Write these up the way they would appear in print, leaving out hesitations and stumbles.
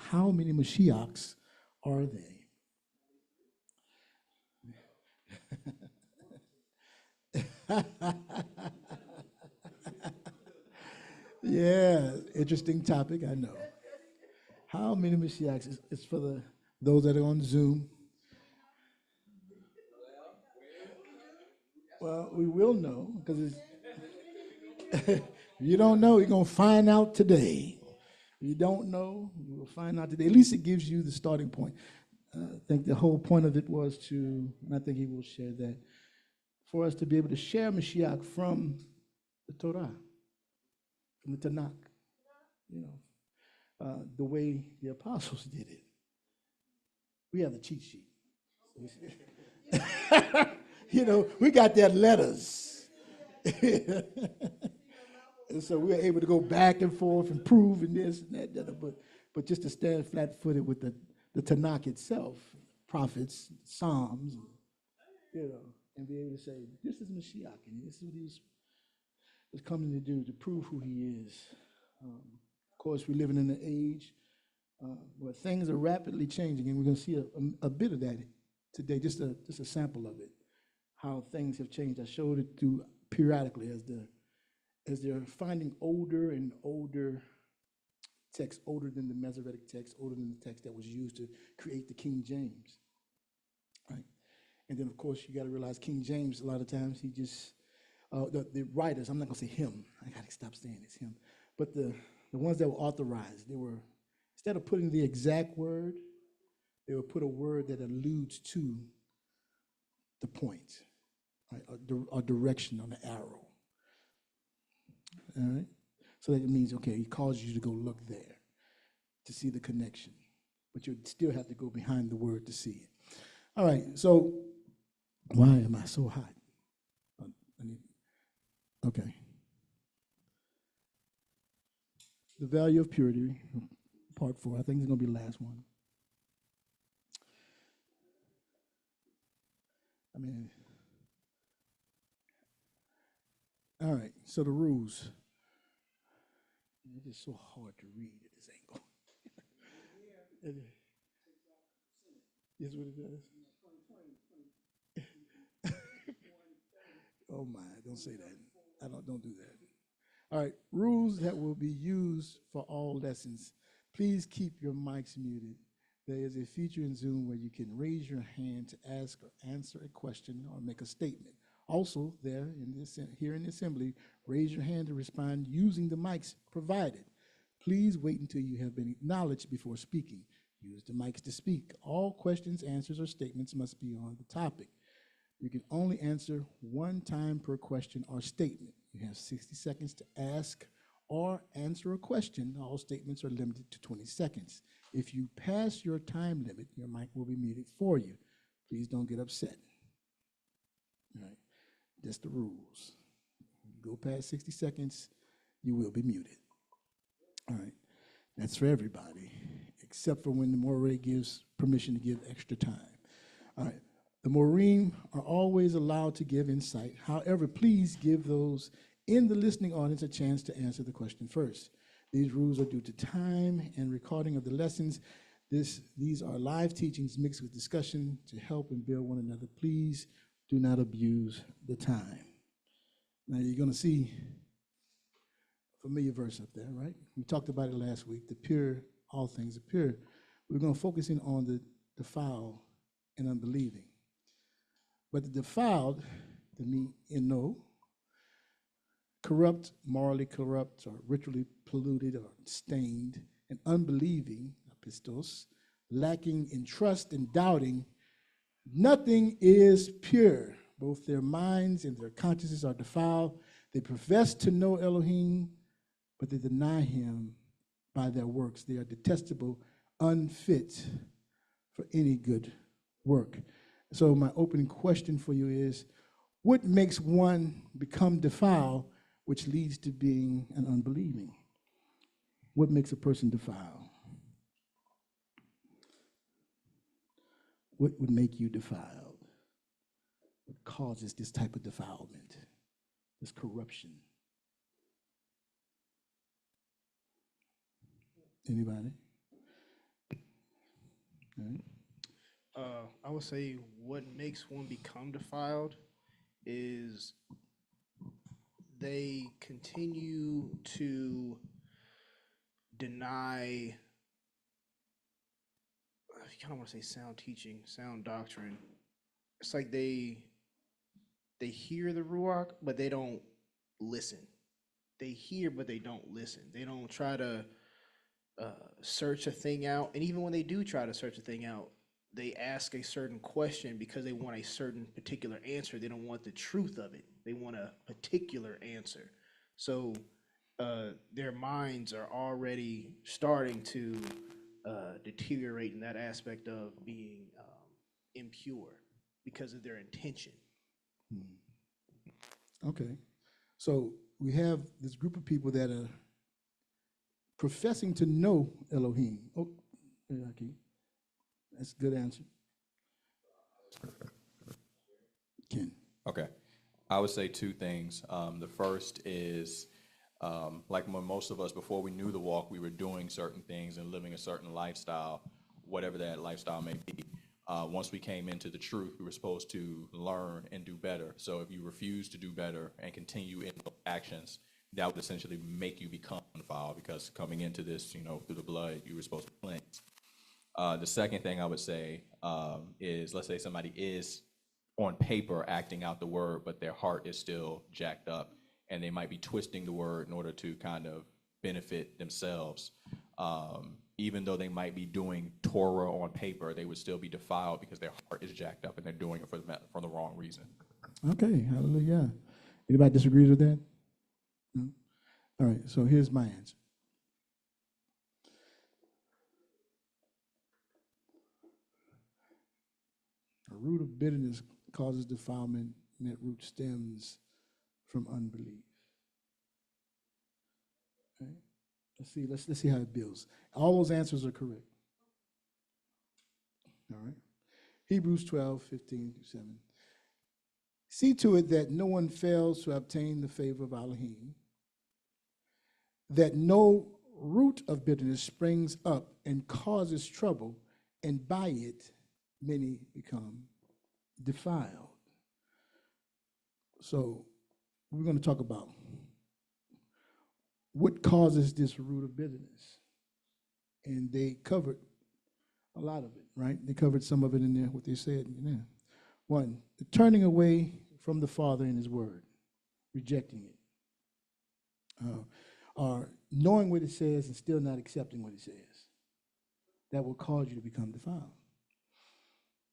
How many Mashiachs are they? Yeah, interesting topic, I know. How many Mashiachs? It's for those that are on Zoom. Well, we will know because if you don't know, you're going to find out today. If you don't know, you will find out today. At least it gives you the starting point. I think the whole point of it was to, and I think he will share that, for us to be able to share Mashiach from the Torah, from the Tanakh, you know, the way the apostles did it. We have the cheat sheet. You know, we got their letters. And so we were able to go back and forth and prove and this and that, but just to stand flat-footed with the Tanakh itself, prophets, Psalms, you know, and be able to say, this is Mashiach, and this is what he was coming to do, to prove who he is. Of course, we're living in an age where things are rapidly changing, and we're going to see a bit of that today, just a sample of it, how things have changed. I showed it through periodically as they're finding older and older texts, older than the Masoretic text, older than the text that was used to create the King James, right? And then, of course, you got to realize King James, a lot of times, he just, the writers, I'm not going to say him, I got to stop saying it's him, but the ones that were authorized, they were, instead of putting the exact word, they would put a word that alludes to the point, right, or direction on the arrow. All right? So that means, okay, he calls you to go look there to see the connection. But you still have to go behind the word to see it. All right, so why am I so hot? Okay. The value of purity, part 4. I think it's going to be the last one. I mean, all right, so the rules. It's just so hard to read at this angle. Is what it does. Oh my, don't say that. I don't do that. All right, rules that will be used for all lessons. Please keep your mics muted. There is a feature in Zoom where you can raise your hand to ask or answer a question or make a statement. Also, here in the assembly, raise your hand to respond using the mics provided. Please wait until you have been acknowledged before speaking. Use the mics to speak. All questions, answers, or statements must be on the topic. You can only answer one time per question or statement. You have 60 seconds to ask or answer a question. All statements are limited to 20 seconds. If you pass your time limit, your mic will be muted for you. Please don't get upset. All right, that's the rules. Go past 60 seconds, you will be muted. All right, that's for everybody, except for when the Moray gives permission to give extra time. All right, the Morim are always allowed to give insight. However, please give those in the listening audience a chance to answer the question first. These rules are due to time and recording of the lessons. These are live teachings mixed with discussion to help and build one another. Please do not abuse the time. Now you're going to see a familiar verse up there, right? We talked about it last week, the pure, all things are pure. We're going to focus in on the defiled and unbelieving. But the defiled, the me and no, corrupt, morally corrupt, or ritually polluted or stained, and unbelieving, pistos, lacking in trust and doubting, nothing is pure. Both their minds and their consciences are defiled. They profess to know Elohim, but they deny him by their works. They are detestable, unfit for any good work. So my opening question for you is, what makes one become defiled, which leads to being an unbelieving? What makes a person defiled? What would make you defiled? What causes this type of defilement, this corruption? Anybody? Right? I would say what makes one become defiled is they continue to deny, I kind of want to say sound teaching, sound doctrine. It's like they hear the ruach, but they don't listen. They hear, but they don't listen. They don't try to uh, search a thing out. And even when they do try to search a thing out, they ask a certain question because they want a certain particular answer. They don't want the truth of it. They want a particular answer. So their minds are already starting to deteriorate in that aspect of being impure because of their intention. Okay. So we have this group of people that are professing to know Elohim. Oh, yeah, okay. That's a good answer. Ken. Okay. I would say two things. The first is, like most of us, before we knew the walk, we were doing certain things and living a certain lifestyle, whatever that lifestyle may be. Once we came into the truth, we were supposed to learn and do better. So if you refuse to do better and continue in those actions, that would essentially make you become defiled, because coming into this, through the blood, you were supposed to cleanse. The second thing I would say is, let's say somebody is on paper acting out the word, but their heart is still jacked up, and they might be twisting the word in order to kind of benefit themselves. Even though they might be doing Torah on paper, they would still be defiled because their heart is jacked up and they're doing it for the wrong reason. Okay, hallelujah. Anybody disagrees with that? No? All right, so here's my answer. A root of bitterness causes defilement, and that root stems from unbelief. Right? Let's see how it builds. All those answers are correct. All right. Hebrews 12:15-7. See to it that no one fails to obtain the favor of Elohim, that no root of bitterness springs up and causes trouble, and by it many become defiled. So we're going to talk about what causes this root of bitterness. And they covered a lot of it, right? They covered some of it in there, what they said in there. One, the turning away from the Father and his word, rejecting it. Or knowing what it says and still not accepting what it says. That will cause you to become defiled.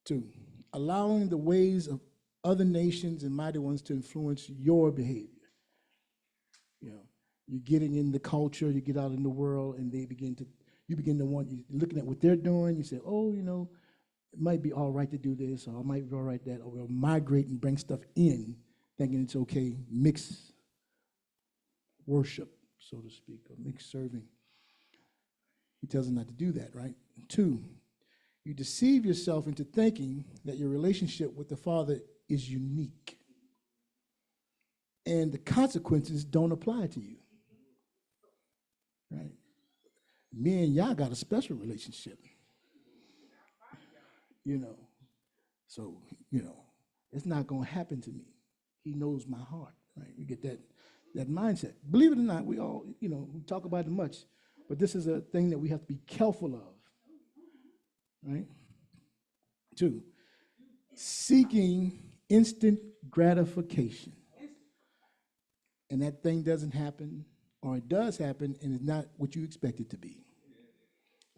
Two, allowing the ways of other nations and mighty ones to influence your behavior. You're getting in the culture, you get out in the world, and you begin to want, you're looking at what they're doing, you say, oh, it might be all right to do this, or it might be all right that, or we'll migrate and bring stuff in, thinking it's okay, mix worship, so to speak, or mix serving. He tells them not to do that, right? Two, you deceive yourself into thinking that your relationship with the Father is unique, and the consequences don't apply to you, right? Me and Yah got a special relationship, so, it's not going to happen to me. He knows my heart, right? We get that mindset. Believe it or not, we all, we talk about it much, but this is a thing that we have to be careful of, right? Two, seeking instant gratification. And that thing doesn't happen, or it does happen, and it's not what you expect it to be.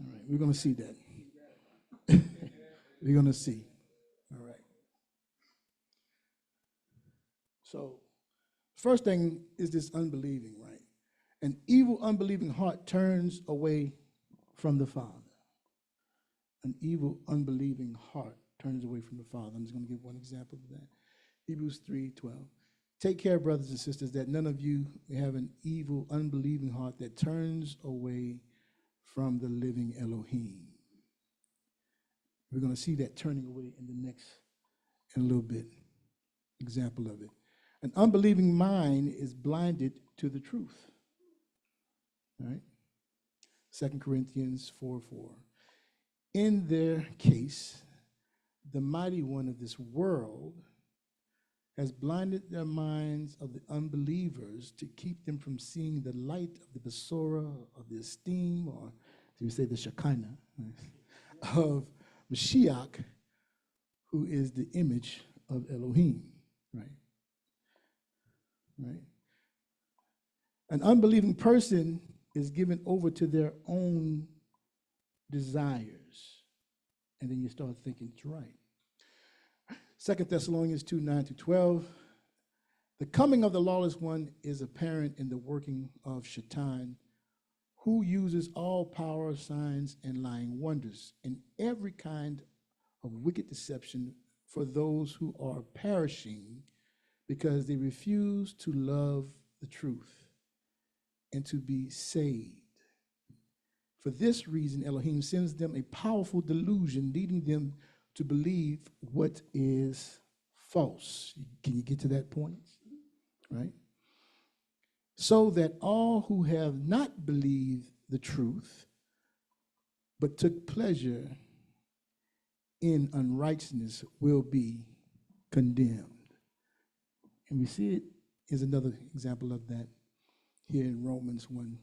All right, we're going to see that. We're going to see. All right. So, first thing is this unbelieving, right? An evil, unbelieving heart turns away from the Father. An evil, unbelieving heart turns away from the Father. I'm just going to give one example of that. Hebrews 3:12. Take care, brothers and sisters, that none of you have an evil, unbelieving heart that turns away from the living Elohim. We're going to see that turning away in a little bit. Example of it. An unbelieving mind is blinded to the truth. All right? 2 Corinthians 4:4. In their case, the mighty one of this world has blinded their minds of the unbelievers to keep them from seeing the light of the Besorah, of the esteem, or as we say, the Shekinah, of Mashiach, who is the image of Elohim, right? Right? An unbelieving person is given over to their own desires. And then you start thinking it's right. 2 Thessalonians 2, 9-12. The coming of the lawless one is apparent in the working of Shaitan, who uses all power, signs, and lying wonders in every kind of wicked deception for those who are perishing because they refuse to love the truth and to be saved. For this reason, Elohim sends them a powerful delusion, leading them to believe what is false. Can you get to that point? Right? So that all who have not believed the truth, but took pleasure in unrighteousness, will be condemned. And we see it is another example of that here in Romans 1,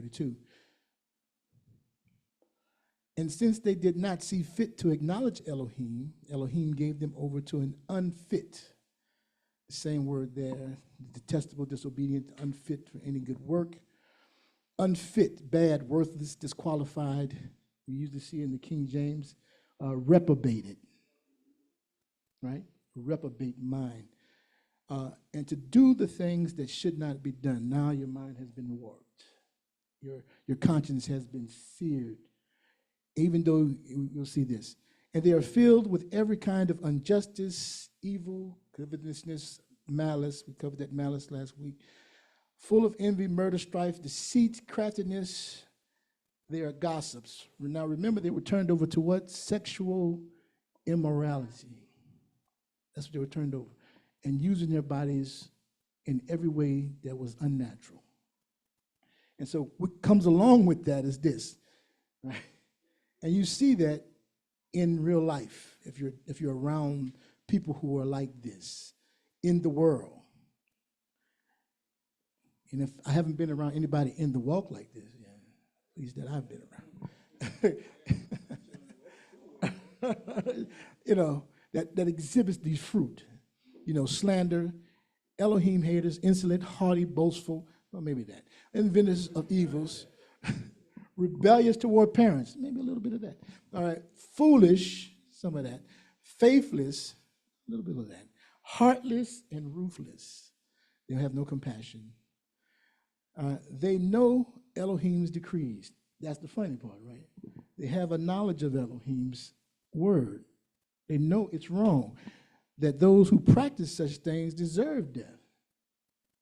28-32. And since they did not see fit to acknowledge Elohim, Elohim gave them over to an unfit, the same word there, detestable, disobedient, unfit for any good work, unfit, bad, worthless, disqualified. We usually see in the King James, reprobated, right? Reprobate mind. And to do the things that should not be done. Now your mind has been warped. Your conscience has been seared. Even though you'll see this. And they are filled with every kind of injustice, evil, covetousness, malice. We covered that malice last week. Full of envy, murder, strife, deceit, craftiness. They are gossips. Now remember, they were turned over to what? Sexual immorality. That's what they were turned over. And using their bodies in every way that was unnatural. And so what comes along with that is this, right? And you see that in real life, if you're around people who are like this in the world. And if I haven't been around anybody in the walk like this, yeah, at least that I've been around, that exhibits these fruit, slander, Elohim haters, insolent, haughty, boastful, well, maybe that, inventors of evils, rebellious toward parents, maybe a little bit of that. All right, foolish, some of that. Faithless, a little bit of that. Heartless and ruthless. They have no compassion. They know Elohim's decrees. That's the funny part, right? They have a knowledge of Elohim's word. They know it's wrong, that those who practice such things deserve death.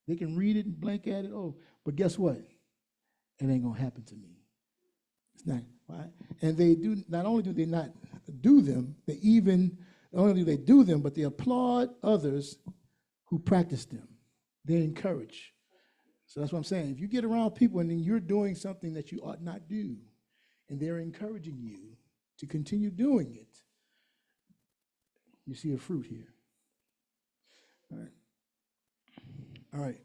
They can read it and blank at it, but guess what? It ain't going to happen to me. It's not, right? And they do, not only do they not do them, not only do they do them, but they applaud others who practice them. They encourage. So that's what I'm saying. If you get around people and then you're doing something that you ought not do, and they're encouraging you to continue doing it, you see a fruit here. All right. All right.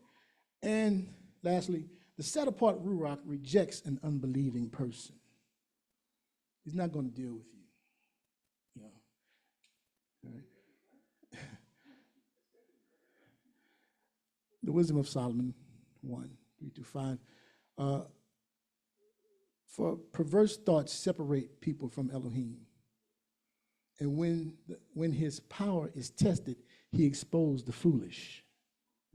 And lastly, the set-apart Ruach rejects an unbelieving person. He's not going to deal with you. All right. The Wisdom of Solomon 1, 3-5. For perverse thoughts separate people from Elohim. And when his power is tested, he exposed the foolish.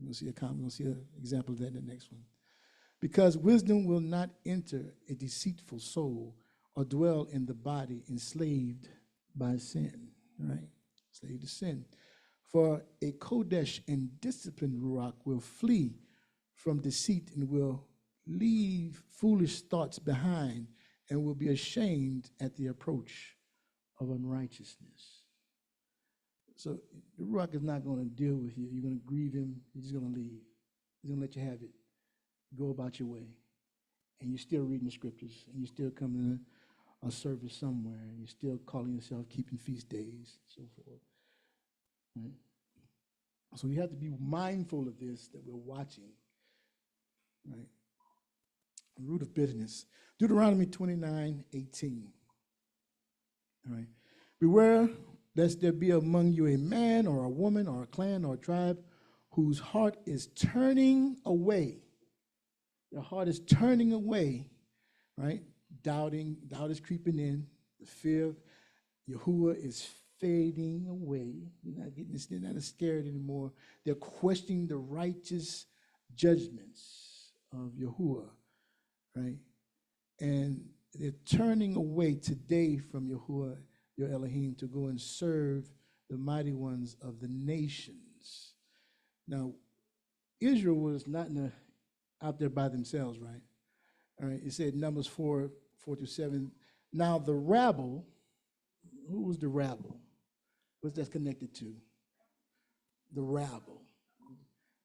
We'll see an example of that in the next one. Because wisdom will not enter a deceitful soul or dwell in the body enslaved by sin, right? Slave to sin. For a Kodesh and disciplined Ruach will flee from deceit and will leave foolish thoughts behind and will be ashamed at the approach of unrighteousness. So the Ruach is not going to deal with you. You're going to grieve him. He's just going to leave. He's going to let you have it. Go about your way. And you're still reading the scriptures, and you're still coming a service somewhere, and you're still calling yourself keeping feast days, so forth. Right? So we have to be mindful of this, that we're watching. Right? Root of bitterness. Deuteronomy 29:18. All right. Beware lest there be among you a man or a woman or a clan or a tribe whose heart is turning away. Their heart is turning away, right? Doubt is creeping in. The fear of Yahuwah is fading away. They're not as scared anymore. They're questioning the righteous judgments of Yahuwah, right? And they're turning away today from Yahuwah, your Elohim, to go and serve the mighty ones of the nations. Now, Israel was not out there by themselves, right? All right, it said Numbers 4:4-7. Now the rabble, who was the rabble? What's that connected to? The rabble.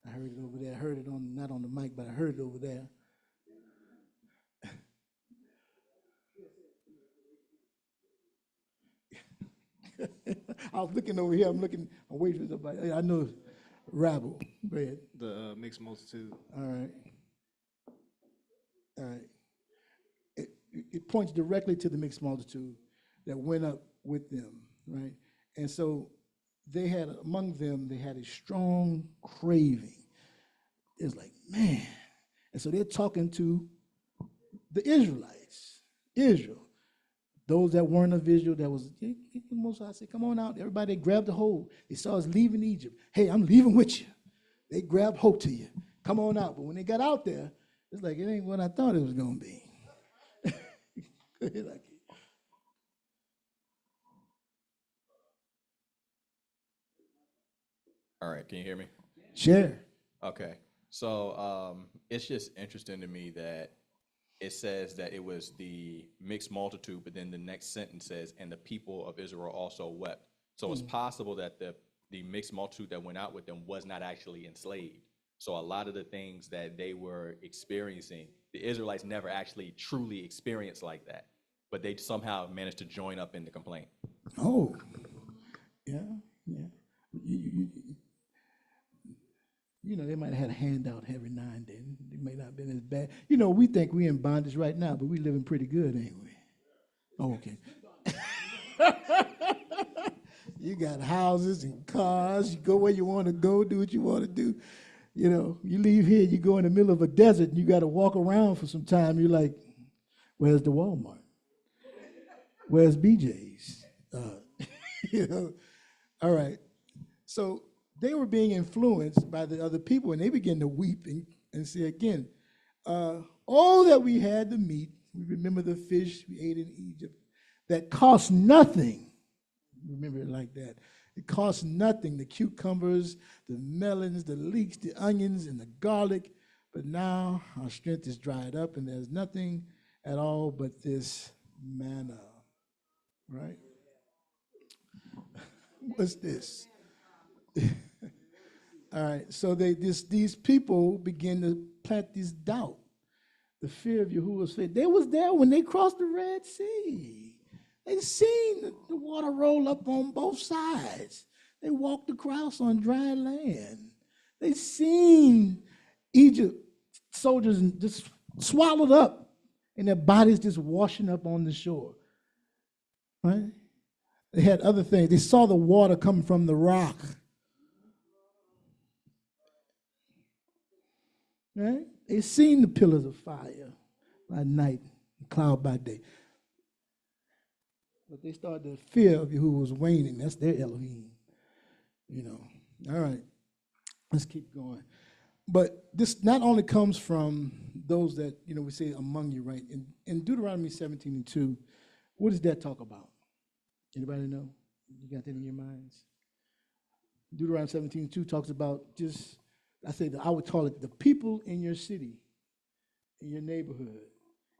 I heard it over there. I heard it not on the mic, but I heard it over there. I was looking over here. I'm waiting for somebody. I know rabble. Go ahead. The mixed multitude. All right. All right. It points directly to the mixed multitude that went up with them, right? And so among them, they had a strong craving. It's like, man. And so they're talking to the Israelites, Israel. Those that weren't of Israel, that was, most I said, come on out. Everybody grabbed a hold. They saw us leaving Egypt. Hey, I'm leaving with you. They grabbed hope to you. Come on out. But when they got out there, it's like, it ain't what I thought it was going to be. All right, can you hear me? Share. Okay, so it's just interesting to me that it says that it was the mixed multitude, but then the next sentence says, and the people of Israel also wept. So it's possible that the mixed multitude that went out with them was not actually enslaved. So a lot of the things that they were experiencing, the Israelites never actually truly experienced like that, but they somehow managed to join up in the complaint. Oh, yeah. They might have had a handout every now and then. It may not have been as bad. We think we're in bondage right now, but we're living pretty good, ain't we? Oh, okay. You got houses and cars. You go where you want to go, do what you want to do. You leave here, you go in the middle of a desert, and you got to walk around for some time. You're like, where's the Walmart? Where's BJ's? All right. So they were being influenced by the other people, and they began to weep and say again, all that we had to meet, we remember the fish we ate in Egypt, that cost nothing. Remember it like that. It cost nothing, the cucumbers, the melons, the leeks, the onions, and the garlic. But now our strength is dried up, and there's nothing at all but this manna, right? What's this? All right, so these people begin to plant this doubt. The fear of Yahuwah's faith. They was there when they crossed the Red Sea. They seen the water roll up on both sides. They walked across on dry land. They seen Egypt soldiers just swallowed up and their bodies just washing up on the shore. Right? They had other things. They saw the water coming from the rock. Right? They seen the pillars of fire by night, cloud by day. But they started to fear of who was waning. That's their Elohim. All right. Let's keep going. But this not only comes from those that, we say among you, right? In Deuteronomy 17:2, what does that talk about? Anybody know? You got that in your minds? Deuteronomy 17:2 talks about I would call it the people in your city, in your neighborhood.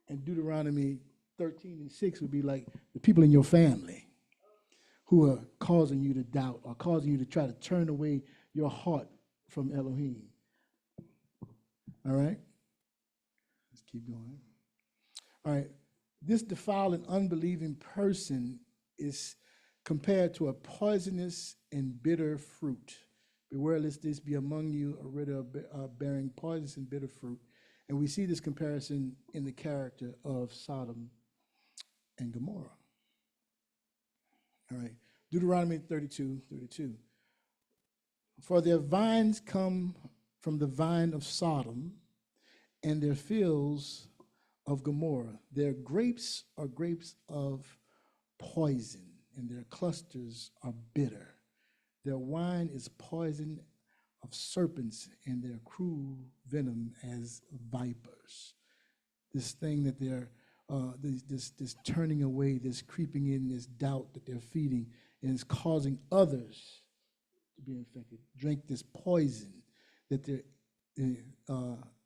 And Deuteronomy 13:6 would be like the people in your family who are causing you to doubt or causing you to try to turn away your heart from Elohim. All right? Let's keep going. All right. This defiled and unbelieving person is compared to a poisonous and bitter fruit. Beware lest this be among you a riddle bearing poisonous and bitter fruit. And we see this comparison in the character of Sodom and Gomorrah. All right, Deuteronomy 32:32. For their vines come from the vine of Sodom, and their fields of Gomorrah. Their grapes are grapes of poison, and their clusters are bitter. Their wine is poison of serpents, and their cruel venom as vipers. This thing that they're, this turning away, this creeping in, this doubt that they're feeding, and is causing others to be infected. Drink this poison that they're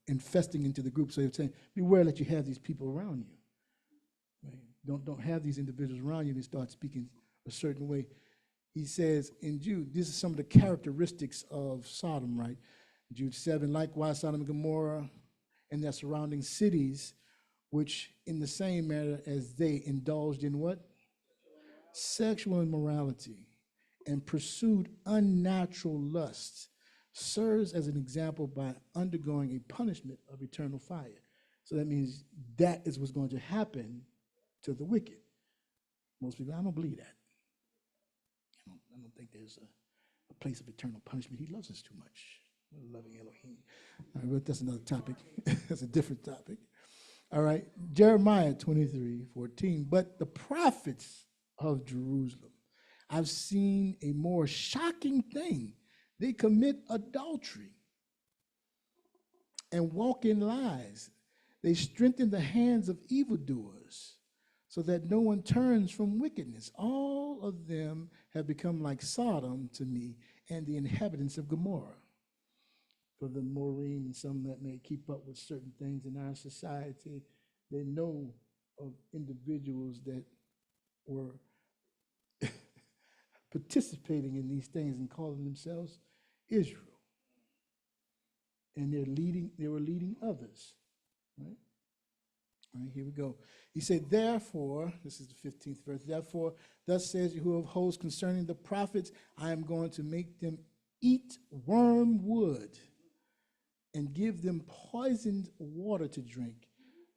infesting into the group. So they're saying, beware that you have these people around you. Right? Don't have these individuals around you. They start speaking a certain way. He says in Jude, this is some of the characteristics of Sodom, right? Jude 7, likewise Sodom and Gomorrah and their surrounding cities, which in the same manner as they indulged in what? Sexual immorality and pursued unnatural lusts, serves as an example by undergoing a punishment of eternal fire. So that means that is what's going to happen to the wicked. Most people, I don't believe that. I don't think there's a place of eternal punishment. He loves us too much. We're loving Elohim. All right, but that's another topic. That's a different topic. All right, Jeremiah 23:14. But the prophets of Jerusalem, I've seen a more shocking thing. They commit adultery and walk in lies. They strengthen the hands of evildoers so that no one turns from wickedness. All of them have become like Sodom to me and the inhabitants of Gomorrah. For the Morim and some that may keep up with certain things in our society, they know of individuals that were participating in these things and calling themselves Israel. And they were leading others. Right? All right, here we go. He said, therefore, this is the 15th verse, therefore, thus says Yahuwah of hosts concerning the prophets, I am going to make them eat wormwood and give them poisoned water to drink.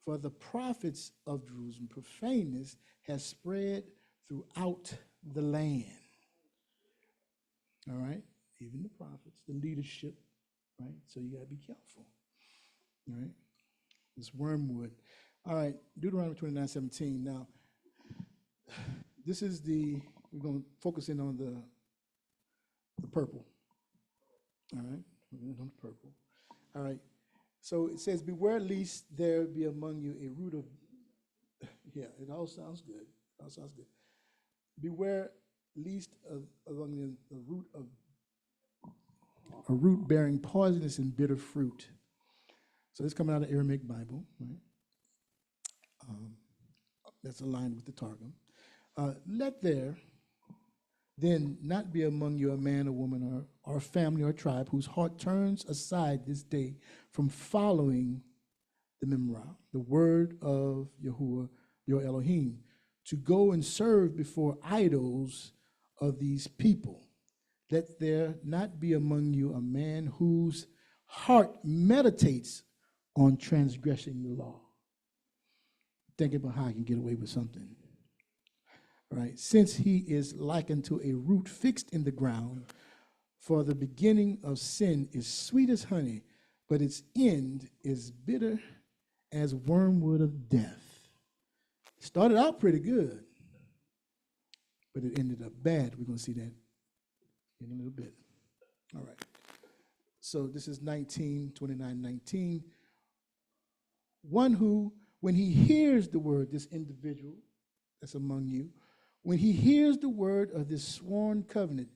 For the prophets of Jerusalem, profaneness has spread throughout the land. All right, even the prophets, the leadership, right? So you got to be careful. All right, this wormwood. All right, Deuteronomy 29:17. Now, this is we're going to focus in on the purple. All right, we're on the purple. All right, so it says, beware lest there be among you a root of, yeah, it all sounds good. It all sounds good. Beware lest among you a root bearing poisonous and bitter fruit. So this coming out of Aramaic Bible, right? That's aligned with the Targum. Let there then not be among you a man or woman or family or tribe whose heart turns aside this day from following the Memra, the word of Yahuwah, your Elohim, to go and serve before idols of these people. Let there not be among you a man whose heart meditates on transgressing the law. Thinking about how I can get away with something. Right? Since he is likened to a root fixed in the ground, for the beginning of sin is sweet as honey, but its end is bitter as wormwood of death. Started out pretty good, but it ended up bad. We're going to see that in a little bit. All right. So this is 29:19. One who, when he hears the word, this individual that's among you, when he hears the word of this sworn covenant,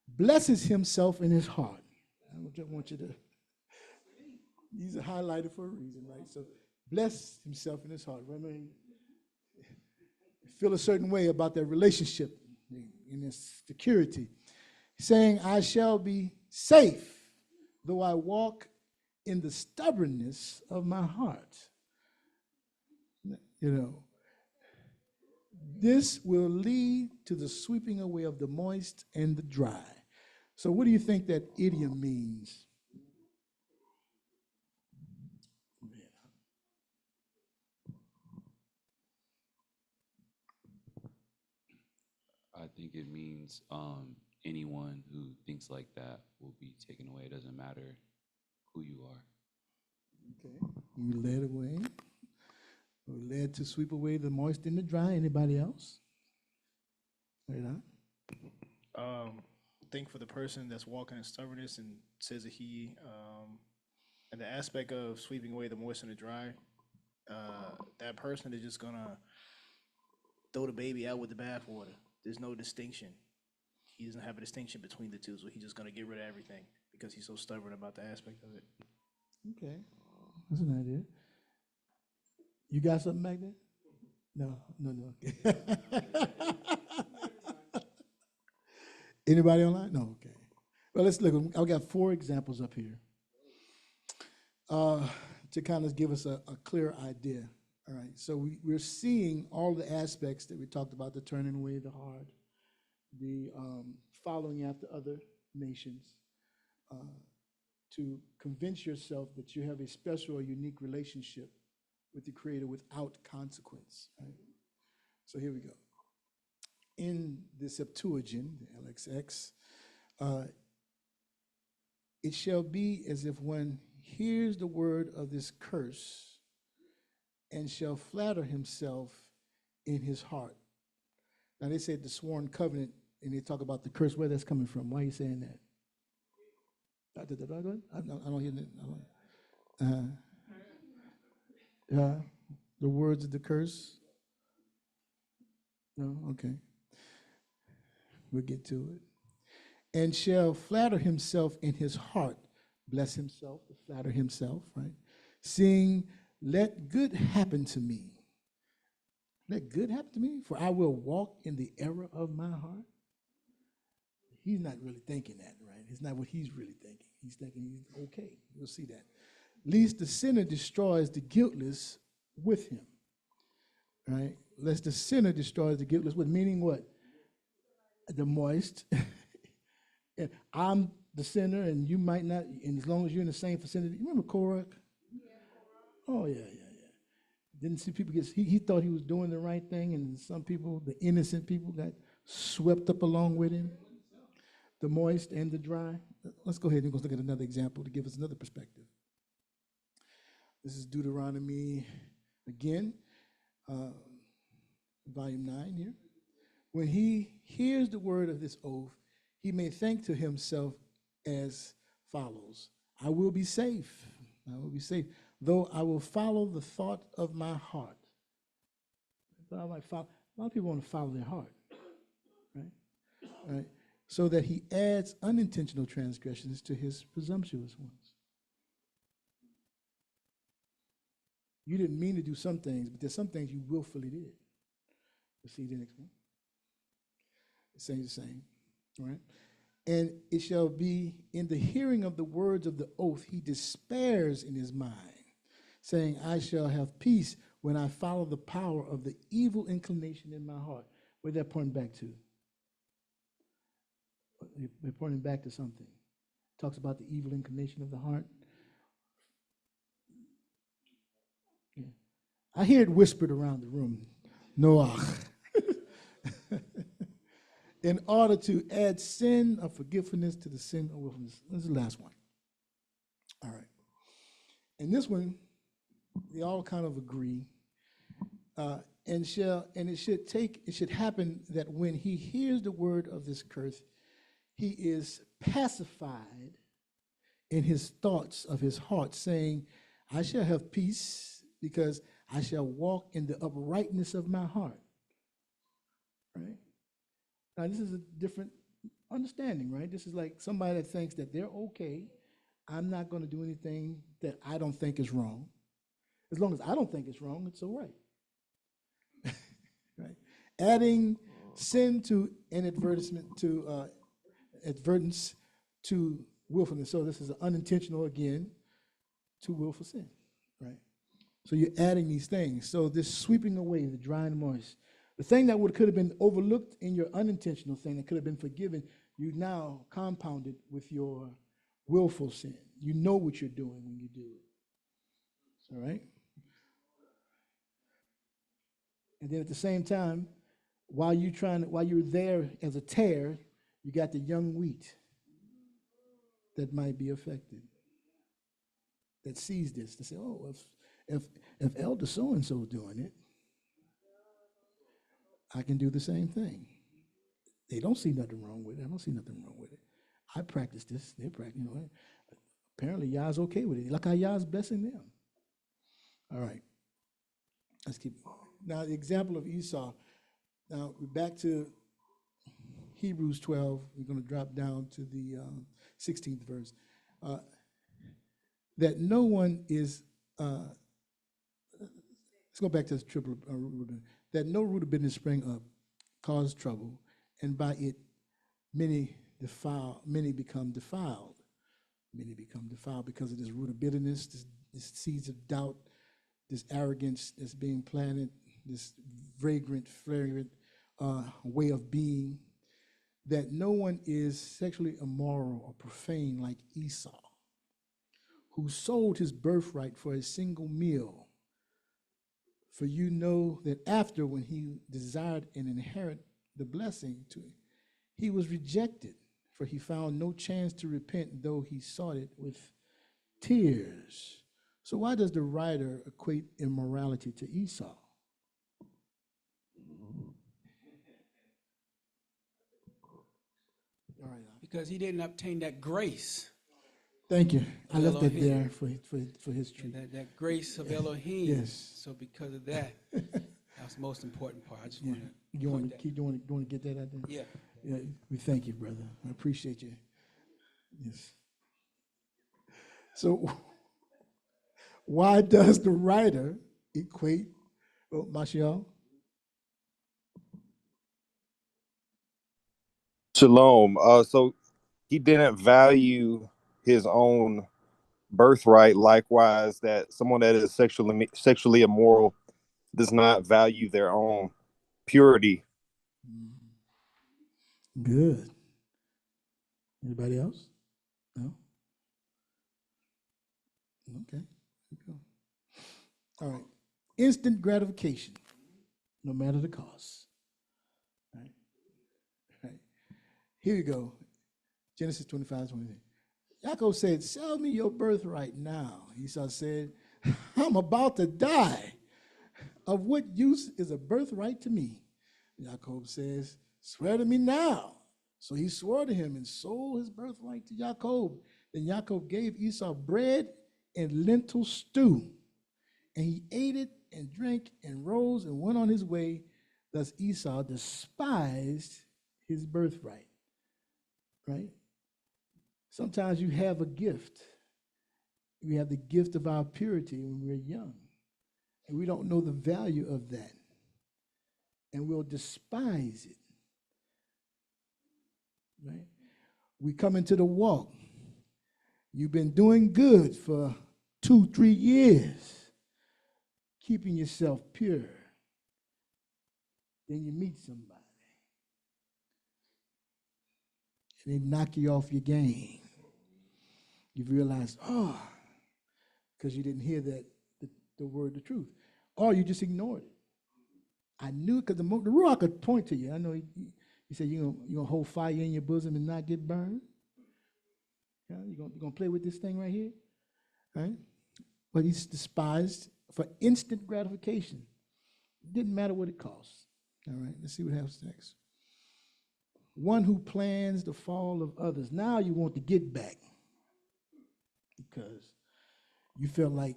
blesses himself in his heart. I just want you to, these are highlighted for a reason, right? So bless himself in his heart. Remember, feel a certain way about their relationship in its security, saying, I shall be safe, though I walk in the stubbornness of my heart. You know, This will lead to the sweeping away of the moist and the dry. So what do you think that idiom means? I think it means anyone who thinks like that will be taken away. It doesn't matter who you are. Okay. You led away. Led to sweep away the moist and the dry. Anybody else? Right on. I think for the person that's walking in stubbornness and says that and the aspect of sweeping away the moist and the dry, that person is just gonna throw the baby out with the bathwater. There's no distinction. He doesn't have a distinction between the two, so he's just gonna get rid of everything because he's so stubborn about the aspect of it. Okay. That's an idea. You got something back there? No. Anybody online? No, okay. Well, let's look. I've got 4 examples up here to kind of give us a clear idea. All right, so we're seeing all the aspects that we talked about, the turning away the heart, the following after other nations, to convince yourself that you have a special or unique relationship with the Creator without consequence. Right? So here we go. In the Septuagint, the LXX, it shall be as if one hears the word of this curse and shall flatter himself in his heart. Now they said the sworn covenant, and they talk about the curse, where that's coming from. Why are you saying that? I don't hear that. The words of the curse? No? Okay. We'll get to it. And shall flatter himself in his heart, bless himself, flatter himself, right? Saying, let good happen to me. Let good happen to me, for I will walk in the error of my heart. He's not really thinking that, right? It's not what he's really thinking. He's thinking he's okay. We'll see that. Lest the sinner destroys the guiltless with him, right? Lest the sinner destroys the guiltless with, meaning what? The moist. And I'm the sinner, and you might not, and as long as you're in the same vicinity. You remember Korach? Oh, yeah. Didn't see people get, he thought he was doing the right thing, and some people, the innocent people, got swept up along with him. The moist and the dry. Let's go ahead and look at another example to give us another perspective. This is Deuteronomy, again, volume 9 here. When he hears the word of this oath, he may think to himself as follows: I will be safe. I will be safe, though I will follow the thought of my heart. A lot of people want to follow their heart, right? So that he adds unintentional transgressions to his presumptuous ones. You didn't mean to do some things, but there's some things you willfully did. Let's see the next one. The same, all right? And it shall be in the hearing of the words of the oath, he despairs in his mind, saying, I shall have peace when I follow the power of the evil inclination in my heart. Where's that pointing back to? They're pointing back to something. It talks about the evil inclination of the heart. Yeah. I hear it whispered around the room. Noah. In order to add sin of forgiveness to the sin of willfulness. This is the last one. All right. And this one, they all kind of agree. And it should happen that when he hears the word of this curse, he is pacified in his thoughts of his heart, saying, I shall have peace because I shall walk in the uprightness of my heart. Right? Now, this is a different understanding, right? This is like somebody that thinks that they're okay. I'm not going to do anything that I don't think is wrong. As long as I don't think it's wrong, it's all right. Right? Adding sin to advertence to willfulness. So this is an unintentional, again, to willful sin, right? So you're adding these things. So this sweeping away, the dry and moist, The thing that could have been overlooked in your unintentional thing that could have been forgiven, you now compounded with your willful sin. You know what you're doing when you do it. All right? And then at the same time, while you're there as a tare, you got the young wheat that might be affected, that sees this, to say, oh, if Elder so-and-so is doing it, I can do the same thing. They don't see nothing wrong with it. I don't see nothing wrong with it. I practice this. They practice, apparently Yah's okay with it. Look how Yah's blessing them. All right. Let's keep going. Now, the example of Esau. Now, we're back to Hebrews 12. We're going to drop down to the 16th verse. That no one is, let's go back to the triple root. That no root of bitterness spring up, cause trouble, and by it many become defiled. Many become defiled because of this root of bitterness, this seeds of doubt, this arrogance that's being planted, this vagrant, flagrant way of being, that no one is sexually immoral or profane like Esau, who sold his birthright for a single meal. For you know that after, when he desired and inherit the blessing, he was rejected, for he found no chance to repent, though he sought it with tears. So why does the writer equate immorality to Esau? All right. Because he didn't obtain that grace. Thank you. I left that Elohim. there for history. That grace of Elohim. Yes. So because of that, that's the most important part. I just want to. You want to keep doing? You want to get that out there? Yeah. Yeah. We thank you, brother. I appreciate you. Yes. So, why does the writer equate? Oh, Martial? Shalom. So he didn't value his own birthright. Likewise, that someone that is sexually immoral does not value their own purity. Good. Anybody else? No? Okay. All right. Instant gratification, no matter the cost. All right. All right. Here we go. Genesis 25:20. Yaakov said, sell me your birthright now. Esau said, I'm about to die. Of what use is a birthright to me? Yaakov says, swear to me now. So he swore to him and sold his birthright to Yaakov. Then Yaakov gave Esau bread and lentil stew. And he ate it and drank and rose and went on his way. Thus Esau despised his birthright. Right? Sometimes you have a gift. We have the gift of our purity when we're young. And we don't know the value of that. And we'll despise it. Right? We come into the walk. You've been doing good for 2-3 years, keeping yourself pure. Then you meet somebody. And they knock you off your game. You realize, because you didn't hear the word, the truth. Or you just ignored it. I knew it because the Ruach could point to you. I know he said, you're going to hold fire in your bosom and not get burned. Yeah, you're going to play with this thing right here. Right? But he's despised for instant gratification. It didn't matter what it costs. All right, let's see what happens next. One who plans the fall of others. Now you want to get back because you feel like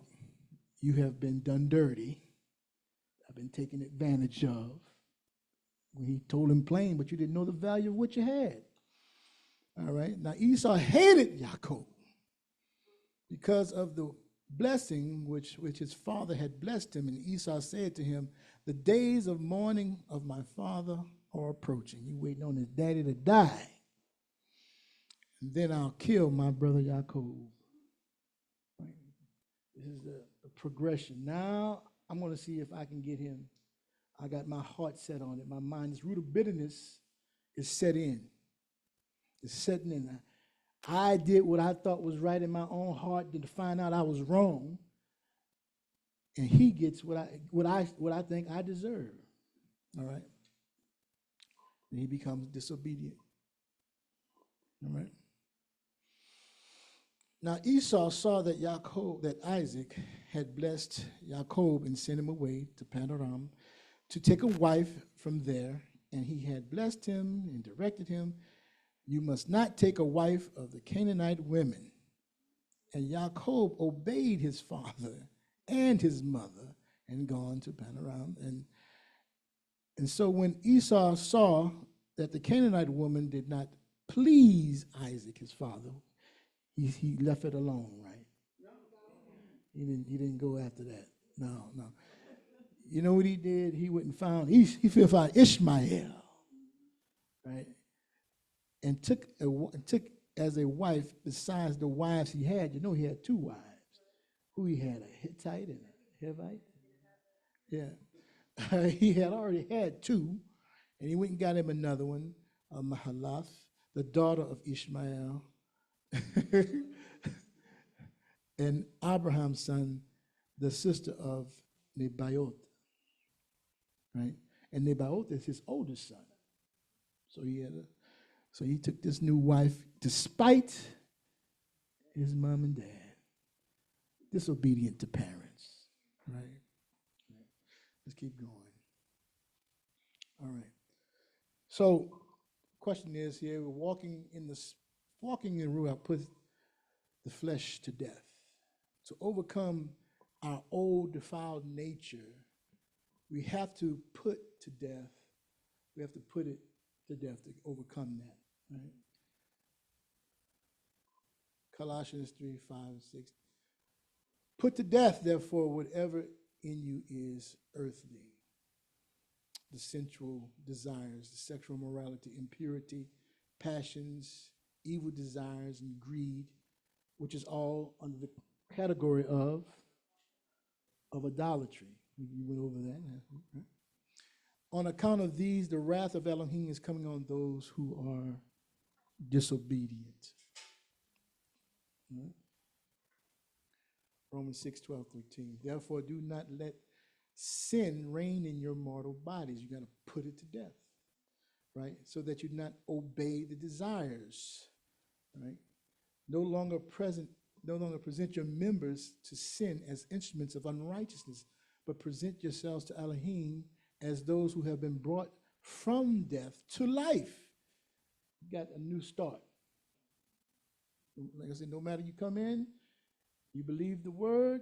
you have been done dirty. I've been taken advantage of. When he told him plain, but you didn't know the value of what you had. All right. Now Esau hated Yaakov because of the blessing which his father had blessed him. And Esau said to him, the days of mourning of my father are approaching. You waiting on his daddy to die. And then I'll kill my brother Yaakov. Right. This is the progression. Now I'm going to see if I can get him. I got my heart set on it. My mind, this root of bitterness is set in. It's setting in. I did what I thought was right in my own heart, to find out I was wrong, and he gets what I think I deserve. All right. And he becomes disobedient. All right. Now Esau saw that Isaac had blessed Jacob and sent him away to Padan to take a wife from there, and he had blessed him and directed him, "You must not take a wife of the Canaanite women." And Jacob obeyed his father and his mother and gone to Padan. And so when Esau saw that the Canaanite woman did not please Isaac, his father, he left it alone, right? He didn't go after that. No. You know what he did? He went and found, he found Ishmael, right? And took as a wife, besides the wives he had, you know he had two wives. Who he had, a Hittite and a Hivite? Yeah. He had already had two, and he went and got him another one, Mahalath, the daughter of Ishmael, and Abraham's son, the sister of Nebaioth, right? And Nebaioth is his oldest son. So he took this new wife despite his mom and dad, disobedient to parents, right? Let's keep going. All right. So, question is here: walking in Ruach puts the flesh to death. To overcome our old defiled nature, we have to put to death. We have to put it to death to overcome that. Right? Colossians 3:5-6. Put to death, therefore, whatever in you is earthly: the sensual desires, the sexual morality, impurity, passions, evil desires, and greed, which is all under the category of idolatry. You went over that. Right? On account of these, the wrath of Elohim is coming on those who are disobedient. Right? Romans 6:12-13. Therefore, do not let sin reign in your mortal bodies. You got to put it to death, right? So that you not obey the desires, right? No longer present your members to sin as instruments of unrighteousness, but present yourselves to Elohim as those who have been brought from death to life. You got a new start. Like I said, no matter you come in, you believe the word,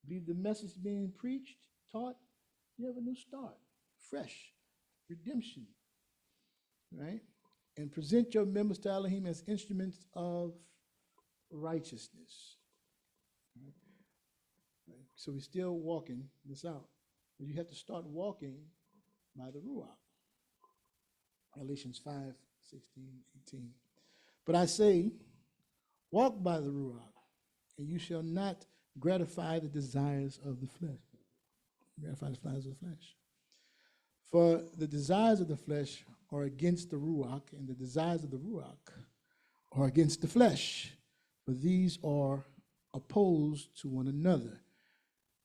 believe the message being preached, taught, you have a new start, fresh, redemption, right? And present your members to Elohim as instruments of righteousness. Right? Right? So we're still walking this out. But you have to start walking by the Ruach. Galatians 5:16-18. But I say, walk by the Ruach, and you shall not gratify the desires of the flesh. Gratify the desires of the flesh. For the desires of the flesh are against the Ruach, and the desires of the Ruach are against the flesh. But these are opposed to one another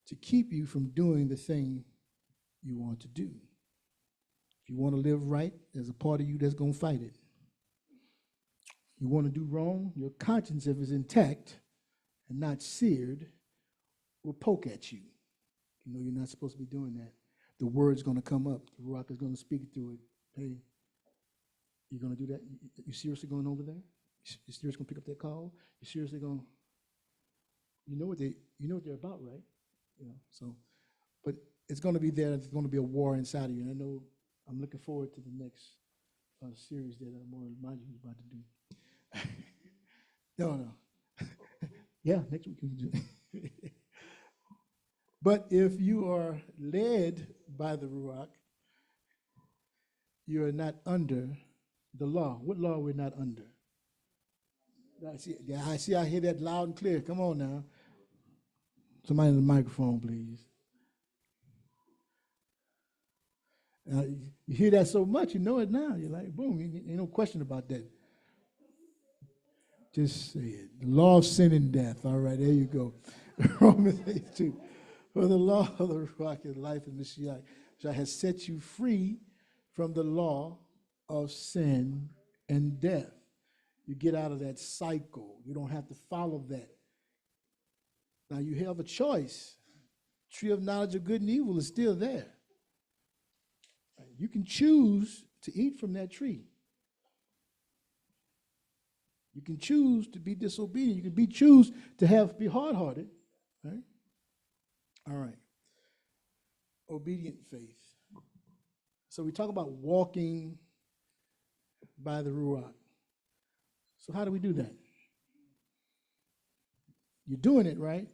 to keep you from doing the thing you want to do. If you want to live right, there's a part of you that's going to fight it. You want to do wrong, your conscience, if it's intact and not seared, will poke at you. You know you're not supposed to be doing that. The word's going to come up. The Ruach is going to speak through it. Hey, you're going to do that? You seriously going over there? You seriously going to pick up that call? You seriously going? You know what they're about, right? You know. So, but it's going to be there. It's going to be a war inside of you. And I know I'm looking forward to the next series that I'm going to remind you about to do. No. Yeah, next week we can do it. But if you are led by the Ruach, you are not under the law. What law we're not under? I see. I hear that loud and clear. Come on now. Somebody in the microphone, please. You hear that so much, you know it now. You're like, boom, ain't no question about that. Just say it. The law of sin and death. All right, there you go. Romans 8:2. For the law of the rock is life in Mashiach, which has set you free from the law of sin and death. You get out of that cycle. You don't have to follow that. Now you have a choice. Tree of knowledge of good and evil is still there. You can choose to eat from that tree. You can choose to be disobedient. You can choose to be hard-hearted. Right? All right. Obedient faith. So we talk about walking by the Ruach. So how do we do that? You're doing it, right?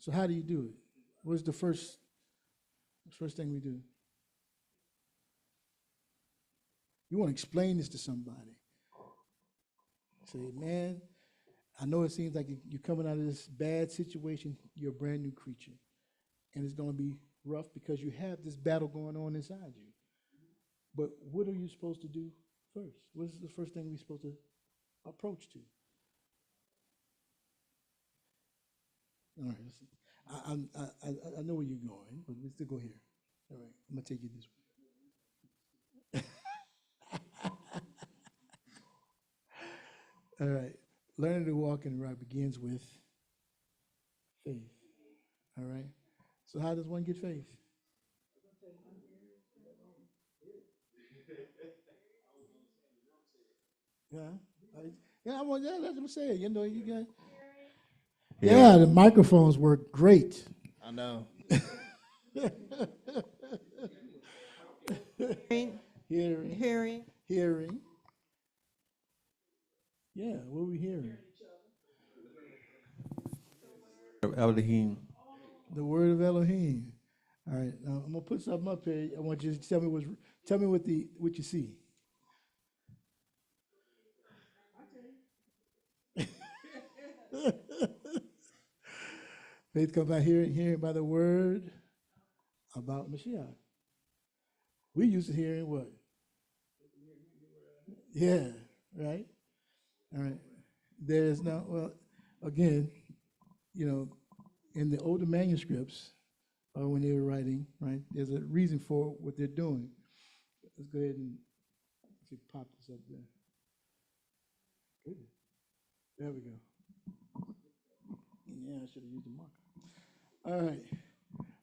So how do you do it? What's the first thing we do? You want to explain this to somebody. Say, man, I know it seems like you're coming out of this bad situation. You're a brand new creature. And it's going to be rough because you have this battle going on inside you. But what are you supposed to do first? What is the first thing we're supposed to approach to? All right, listen. I know where you're going, but let's still go here. All right, I'm going to take you this way. All right. Learning to walk in the right begins with faith. All right. So how does one get faith? Yeah. Yeah, let them say it. You know, you got. Yeah, the microphones work great. I know. Hearing. Hearing. Yeah, what are we hearing? Elohim. The word of Elohim. All right, now I'm gonna put something up here. I want you to tell me what you see. Faith comes by hearing by the word about Mashiach. We used to hearing what? Yeah, right. All right. There's no again, in the older manuscripts, when they were writing, right, there's a reason for what they're doing. Let's go ahead and pop this up there. Good. There we go. Yeah, I should have used the marker. All right.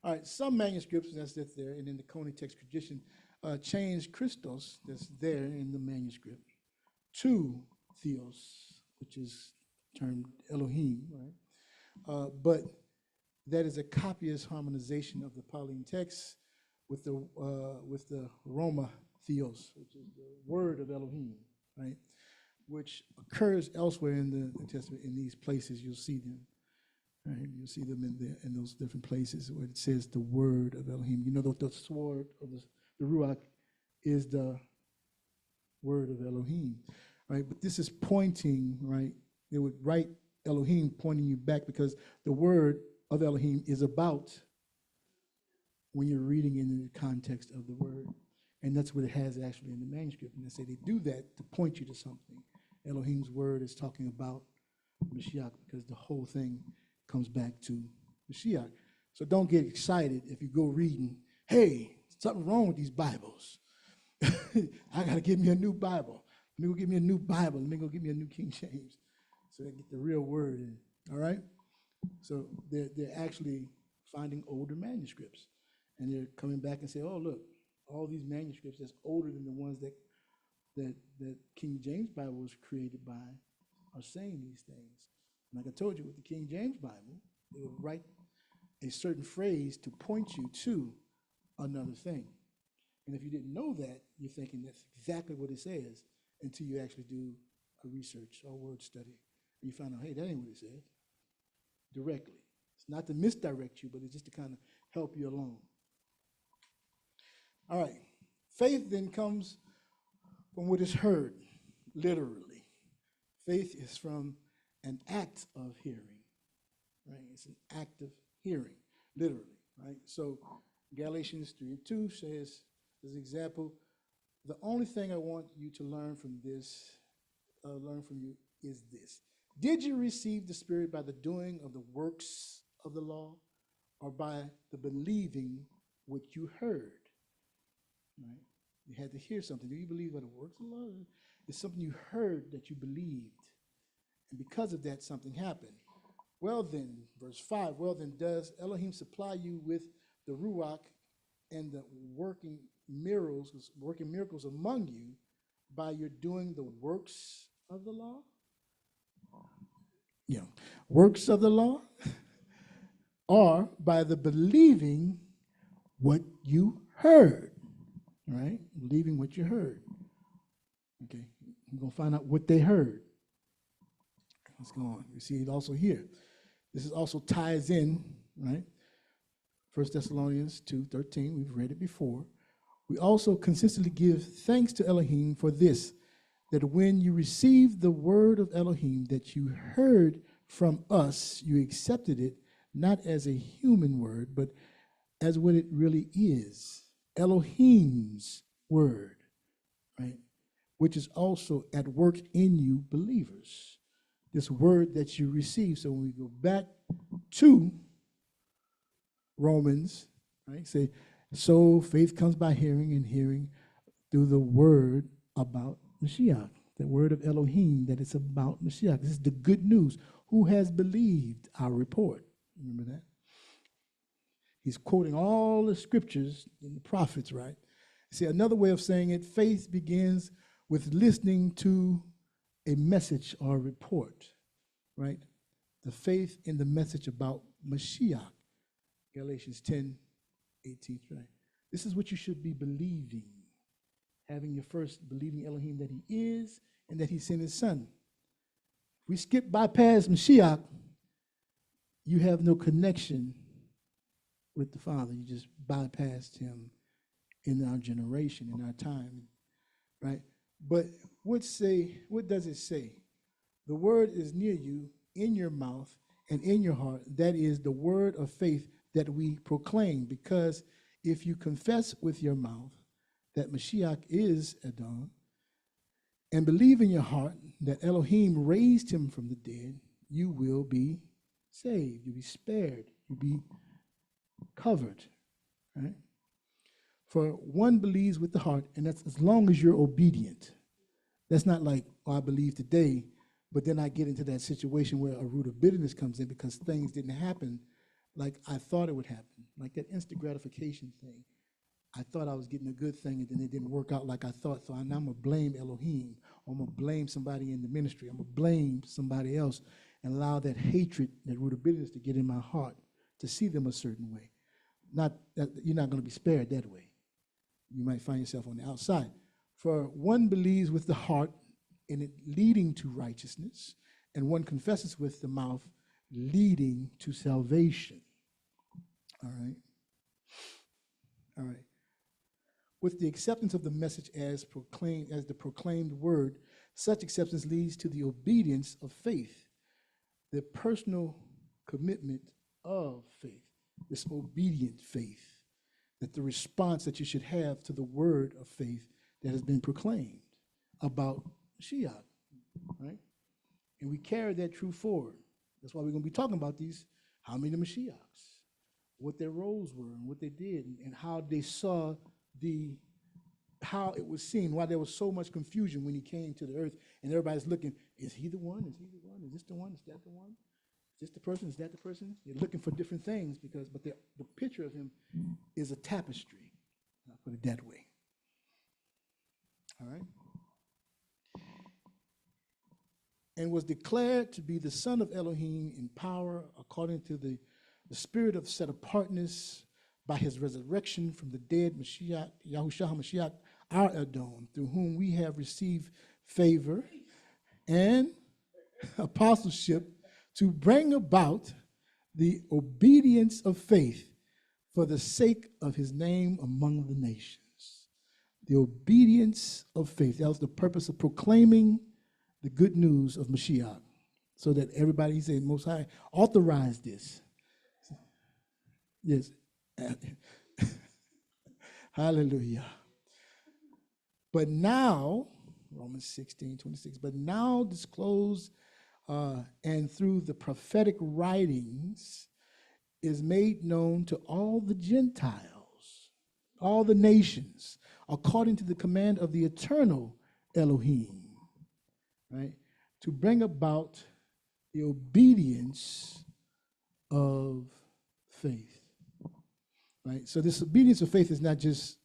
All right. Some manuscripts, that's there, and in the Coney text tradition, change Christos, that's there in the manuscript, to Theos, which is termed Elohim, right? But that is a copyist harmonization of the Pauline text with the Roma Theos, which is the word of Elohim, right? Which occurs elsewhere in the New Testament. In these places, you'll see them. Right? You'll see them in those different places where it says the word of Elohim. You know, the sword of the Ruach is the word of Elohim, right? But this is pointing, right? They would write Elohim pointing you back because the word of Elohim is about when you're reading in the context of the word. And that's what it has actually in the manuscript. And they say they do that to point you to something. Elohim's word is talking about Mashiach because the whole thing comes back to Mashiach. So don't get excited if you go reading, hey, something wrong with these Bibles. I got to get me a new Bible. Let me go get me a new Bible. Let me go get me a new King James so I get the real word in. All right? So they're actually finding older manuscripts. And they're coming back and say, oh, look, all these manuscripts that's older than the ones that King James Bible was created by are saying these things. Like I told you, with the King James Bible, they would write a certain phrase to point you to another thing. And if you didn't know that, you're thinking that's exactly what it says until you actually do a research or word study. And you find out, hey, that ain't what it says directly. It's not to misdirect you, but it's just to kind of help you along. All right. Faith then comes from what is heard, literally. Faith is from an act of hearing, right? It's an act of hearing, literally, right? So Galatians 3:2 says, As an example, the only thing I want you to learn from this, learn from you, is this. Did you receive the Spirit by the doing of the works of the law or by the believing what you heard? Right? You had to hear something. Do you believe by the works of the law? It's something you heard that you believed. And because of that, something happened. Well then, verse 5, well then, does Elohim supply you with the Ruach and the working miracles among you by your doing the works of the law? Yeah, works of the law, or by the believing what you heard, right? Believing what you heard. Okay, we're going to find out what they heard. Let's go on. We see it also here. This is also ties in, right? 1 Thessalonians 2:13, we've read it before. We also consistently give thanks to Elohim for this, that when you received the word of Elohim that you heard from us, you accepted it not as a human word, but as what it really is, Elohim's word, right? Which is also at work in you believers. This word that you receive. So when we go back to Romans, right, say, so faith comes by hearing, and hearing through the word about Mashiach, the word of Elohim, that it's about Mashiach. This is the good news. Who has believed our report? Remember that? He's quoting all the scriptures and the prophets, right? See, another way of saying it, faith begins with listening to a message or a report, right? The faith in the message about Mashiach, Galatians 10:18, right? This is what you should be believing, having your first believing Elohim that he is and that he sent his son. If we bypass Mashiach, you have no connection with the Father. You just bypassed him in our generation, in our time, right? But what does it say? The word is near you, in your mouth and in your heart. That is the word of faith that we proclaim. Because if you confess with your mouth that Mashiach is Adon, and believe in your heart that Elohim raised him from the dead, you will be saved. You'll be spared. You'll be covered, right? For one believes with the heart, and that's as long as you're obedient. That's not like, oh, I believe today, but then I get into that situation where a root of bitterness comes in because things didn't happen like I thought it would happen, like that instant gratification thing. I thought I was getting a good thing, and then it didn't work out like I thought, so now I'm going to blame Elohim, or I'm going to blame somebody in the ministry, I'm going to blame somebody else, and allow that hatred, that root of bitterness to get in my heart, to see them a certain way. Not that you're not going to be spared that way. You might find yourself on the outside. For one believes with the heart, in it leading to righteousness, and one confesses with the mouth, leading to salvation. All right? All right. With the acceptance of the message as proclaimed, as the proclaimed word, such acceptance leads to the obedience of faith, the personal commitment of faith, this obedient faith, that the response that you should have to the word of faith that has been proclaimed about Mashiach, right? And we carry that truth forward. That's why we're going to be talking about these, how many Mashiachs, what their roles were and what they did, and how they saw how it was seen, why there was so much confusion when he came to the earth, and everybody's looking, is he the one? Is he the one? Is this the one? Is that the one? Is this the person? Is that the person? They're looking for different things but the picture of him is a tapestry. I'll put it that way. All right? And was declared to be the son of Elohim in power according to the spirit of set apartness by his resurrection from the dead, Mashiach, Yahushua HaMashiach, our Adon, through whom we have received favor and apostleship to bring about the obedience of faith for the sake of his name among the nations. The obedience of faith. That was the purpose of proclaiming the good news of Mashiach, so that everybody, he said, Most High authorized this. Yes. Hallelujah. But now, Romans 16:26, but now disclosed and through the prophetic writings is made known to all the Gentiles, all the nations, according to the command of the eternal Elohim, right? To bring about the obedience of faith, right? So this obedience of faith is not just,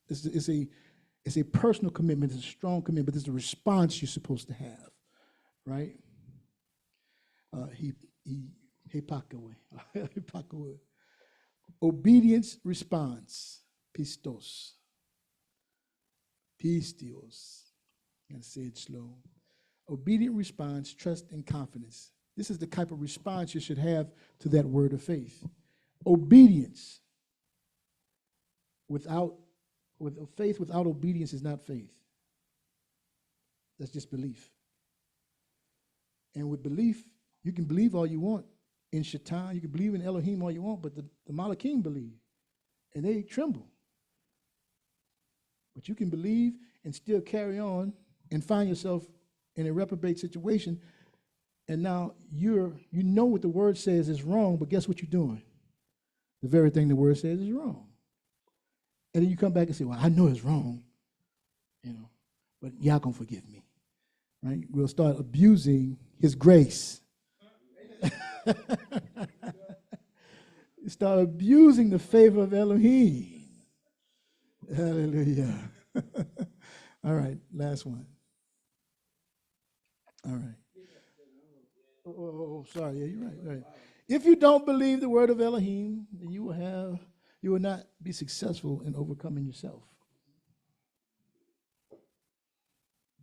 it's a personal commitment, it's a strong commitment, but it's a response you're supposed to have, right? Hipakawe. Hipakawe. Obedience response, pistos, pistios. And say it slow. Obedient response, trust and confidence. This is the type of response you should have to that word of faith. Obedience with faith without obedience is not faith. That's just belief. And with belief, you can believe all you want in Shaitan, you can believe in Elohim all you want, but the Malachim believe, and they tremble. But you can believe and still carry on and find yourself in a reprobate situation, and now you know what the word says is wrong, but guess what you're doing? The very thing the word says is wrong. And then you come back and say, well, I know it's wrong, but y'all gonna forgive me, right? We'll start abusing his grace. Start abusing the favor of Elohim. Hallelujah. All right, last one. All right. Oh, sorry. Yeah, you're right. If you don't believe the word of Elohim, then you will not be successful in overcoming yourself.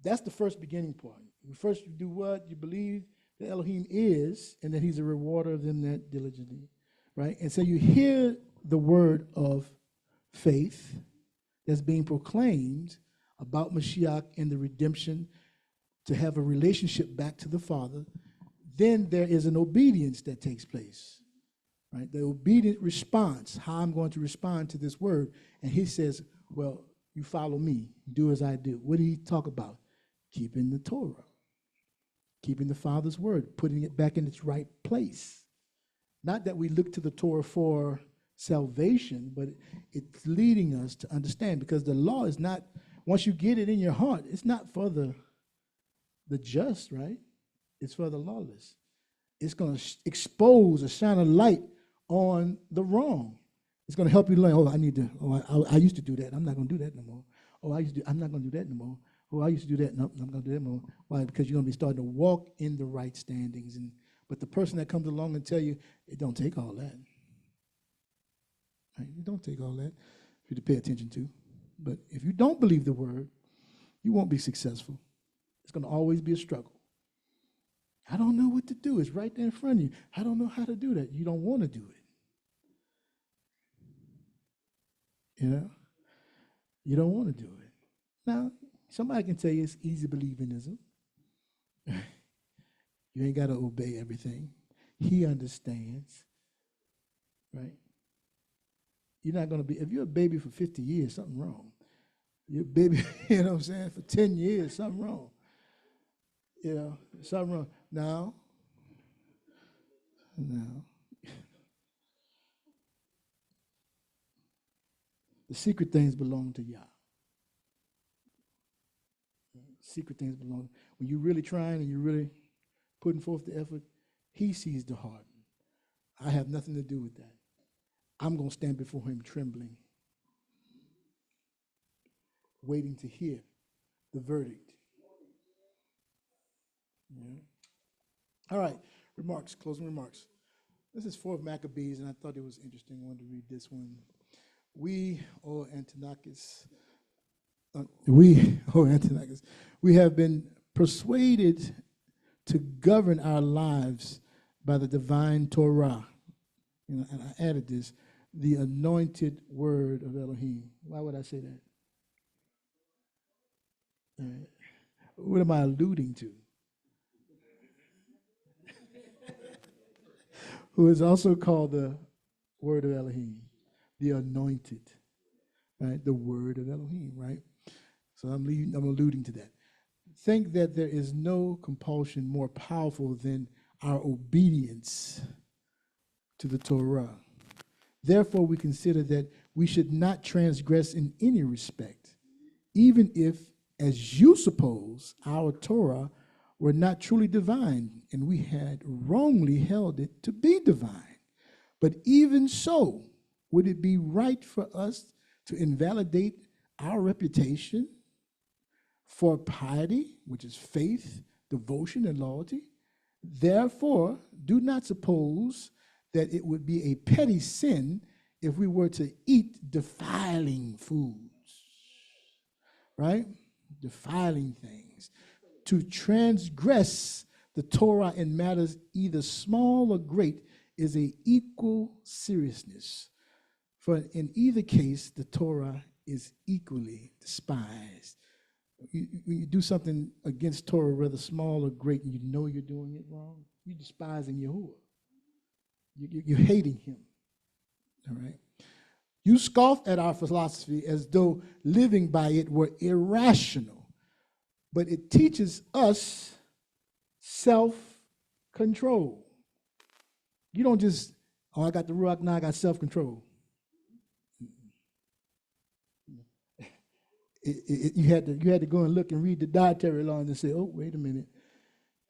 That's the first beginning point. First, you do what? You believe that Elohim is, and that he's a rewarder of them that diligently, right? And so you hear the word of faith that's being proclaimed about Mashiach and the redemption to have a relationship back to the Father. Then there is an obedience that takes place, right? The obedient response, how I'm going to respond to this word. And he says, well, you follow me, do as I do. What did he talk about? Keeping the Torah, keeping the Father's word, putting it back in its right place. Not that we look to the Torah for salvation, but it's leading us to understand, because the law is not, once you get it in your heart, it's not for the just, right? It's for the lawless. It's going to expose or shine a light on the wrong. It's going to help you learn, I used to do that. I'm not going to do that no more. I'm not going to do that no more. I used to do that. No, I'm not going to do that no more. Why? Because you're going to be starting to walk in the right standings. But the person that comes along and tell you, it don't take all that. Right? It don't take all that for you to pay attention to. But if you don't believe the word, you won't be successful. It's going to always be a struggle. I don't know what to do. It's right there in front of you. I don't know how to do that. You don't want to do it. You don't want to do it. Now, somebody can tell you it's easy believism. You ain't got to obey everything. He understands, right? You're not going to be, if you're a baby for 50 years, something wrong. You're a baby, you know what I'm saying, for 10 years, something wrong. Something wrong. Now, the secret things belong to Yah. Secret things belong. When you're really trying and you're really putting forth the effort, he sees the heart. I have nothing to do with that. I'm going to stand before him trembling, waiting to hear the verdict. Yeah. All right, closing remarks. This is 4 of Maccabees, and I thought it was interesting. I wanted to read this one. We, O Antiochus, we have been persuaded to govern our lives by the divine Torah. And I added this, the anointed word of Elohim. Why would I say that? What am I alluding to? Who is also called the word of Elohim, the anointed, right? The word of Elohim, right? So I'm alluding to that. Think that there is no compulsion more powerful than our obedience to the Torah. Therefore, we consider that we should not transgress in any respect, even if, as you suppose, our Torah were not truly divine and we had wrongly held it to be divine. But even so, would it be right for us to invalidate our reputation for piety, which is faith, devotion, and loyalty? Therefore, do not suppose that it would be a petty sin if we were to eat defiling foods, right? Defiling things. To transgress the Torah in matters either small or great is a equal seriousness. For in either case, the Torah is equally despised. When you do something against Torah, whether small or great, and you know you're doing it wrong, you're despising Yahuwah. You're hating him. All right? You scoff at our philosophy as though living by it were irrational, but it teaches us self-control. You don't just, oh, I got the Ruach, now I got self-control. You had to go and look and read the dietary law and say, oh, wait a minute.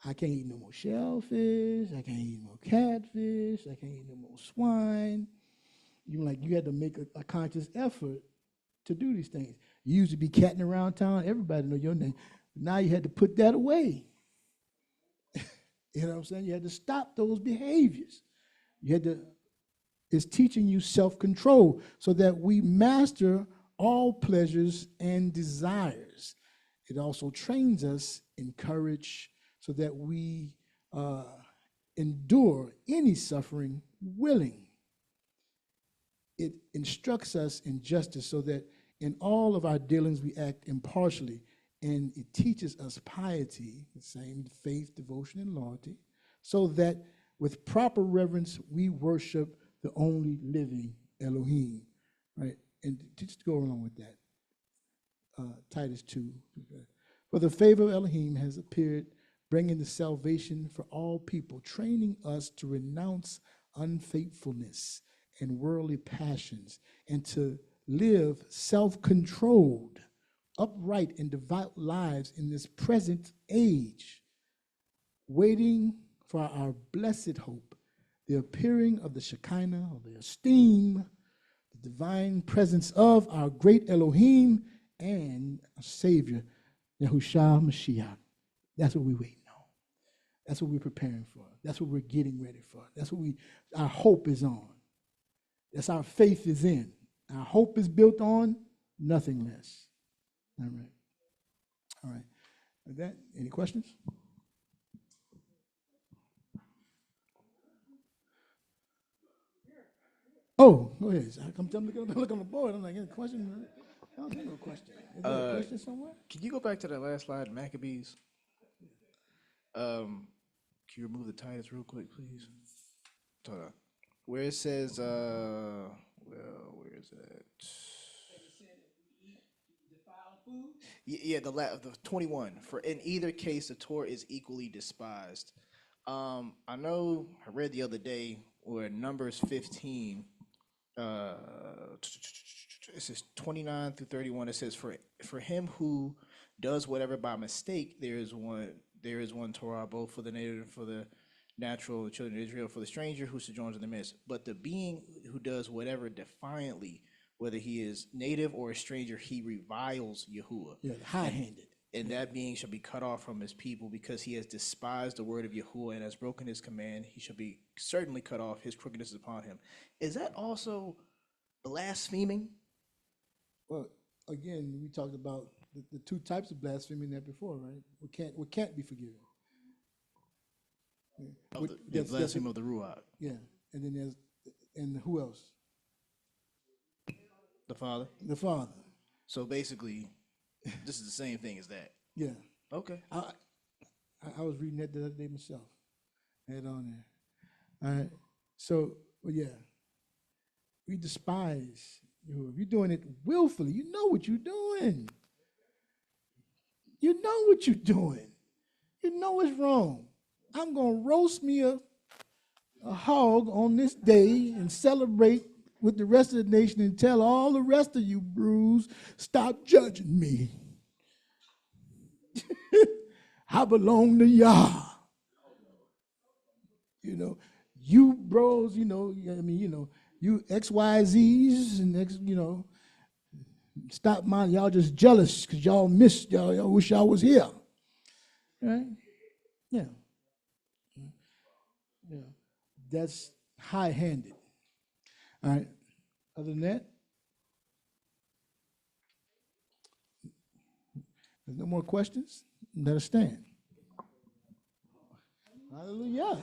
I can't eat no more shellfish. I can't eat no more catfish. I can't eat no more swine. You had to make a conscious effort to do these things. You used to be catting around town. Everybody know your name. Now you had to put that away. You know what I'm saying? You had to stop those behaviors. It's teaching you self-control so that we master all pleasures and desires. It also trains us in courage so that we endure any suffering willing. It instructs us in justice so that in all of our dealings we act impartially, and it teaches us piety, the same faith, devotion, and loyalty, so that with proper reverence we worship the only living Elohim, right? And just to go along with that, Titus 2. For the favor of Elohim has appeared, bringing the salvation for all people, training us to renounce unfaithfulness and worldly passions, and to live self-controlled, upright, and devout lives in this present age, waiting for our blessed hope, the appearing of the Shekinah, of the esteem, the divine presence of our great Elohim and our Savior, Yahushua Mashiach. That's what we're waiting on. That's what we're preparing for. That's what we're getting ready for. That's what our hope is on. That's our faith is in. Our hope is built on nothing less. All right. All right. With that, any questions? Oh, go ahead. I'm looking on the board. I'm like, any question? I don't see no question. Is there a question somewhere? Can you go back to that last slide, Maccabees? Can you remove the Titus real quick, please? Hold on. Where it says, where is it? Yeah, the 21. For in either case, the Torah is equally despised. I know I read the other day where Numbers 15, it says 29 through 31. It says, for him who does whatever by mistake, there is one Torah, both for the native and for the natural children of Israel, for the stranger who sojourns in the midst. But the being who does whatever defiantly, whether he is native or a stranger, he reviles Yahuwah. Yeah, high-handed. And that being shall be cut off from his people, because he has despised the word of Yahuwah and has broken his command. He shall be certainly cut off. His crookedness is upon him. Is that also blaspheming? Well, again, we talked about the two types of blasphemy there before, right? What can't be forgiven. Yeah. The blasphemy of the Ruach. Yeah, and then and who else? The Father. The Father. So basically, this is the same thing as that. Yeah. Okay. I was reading that the other day myself. I had it on there. All right. So, well, yeah, we despise you. If you're doing it willfully, you know what you're doing. You know what you're doing. You know it's wrong. I'm going to roast me a hog on this day and celebrate with the rest of the nation and tell all the rest of you brews, stop judging me. I belong to Yah. You know, you bros, you XYZs and stop mine. Y'all just jealous because y'all missed, y'all wish y'all was here. Right? Yeah. Yeah. That's high-handed. All right. Other than that, there's no more questions. Let us stand. Hallelujah.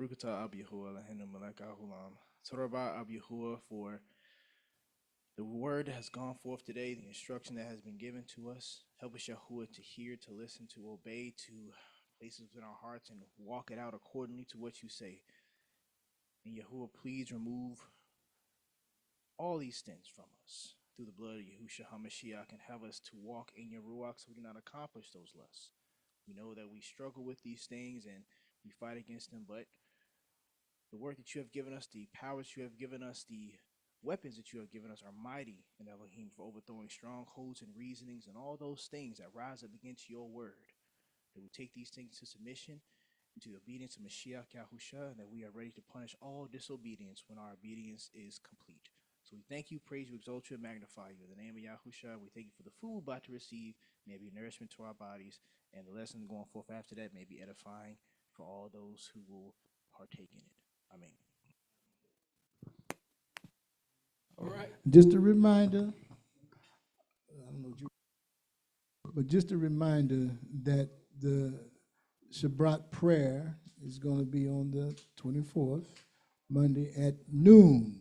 Brukata Ab Yahuwah Lahenu Malek Ahulam. Torah Ab Yahuwah for the word that has gone forth today, the instruction that has been given to us. Help us, Yahuwah, to hear, to listen, to obey, to place it within our hearts and walk it out accordingly to what you say. And Yahuwah, please remove all these things from us through the blood of Yahushua HaMashiach and have us to walk in your Ruach so we do not accomplish those lusts. We know that we struggle with these things and we fight against them, but the word that you have given us, the powers you have given us, the weapons that you have given us are mighty in Elohim for overthrowing strongholds and reasonings and all those things that rise up against your word. That we take these things to submission, to the obedience of Mashiach Yahusha, and that we are ready to punish all disobedience when our obedience is complete. So we thank you, praise you, exalt you, and magnify you. In the name of Yahusha, we thank you for the food about to receive, may it be nourishment to our bodies, and the lesson going forth after that may be edifying for all those who will partake in it. Amen. All right. Just a reminder, I don't know what you, but just a reminder that the Shabbat prayer is going to be on the 24th, Monday at noon.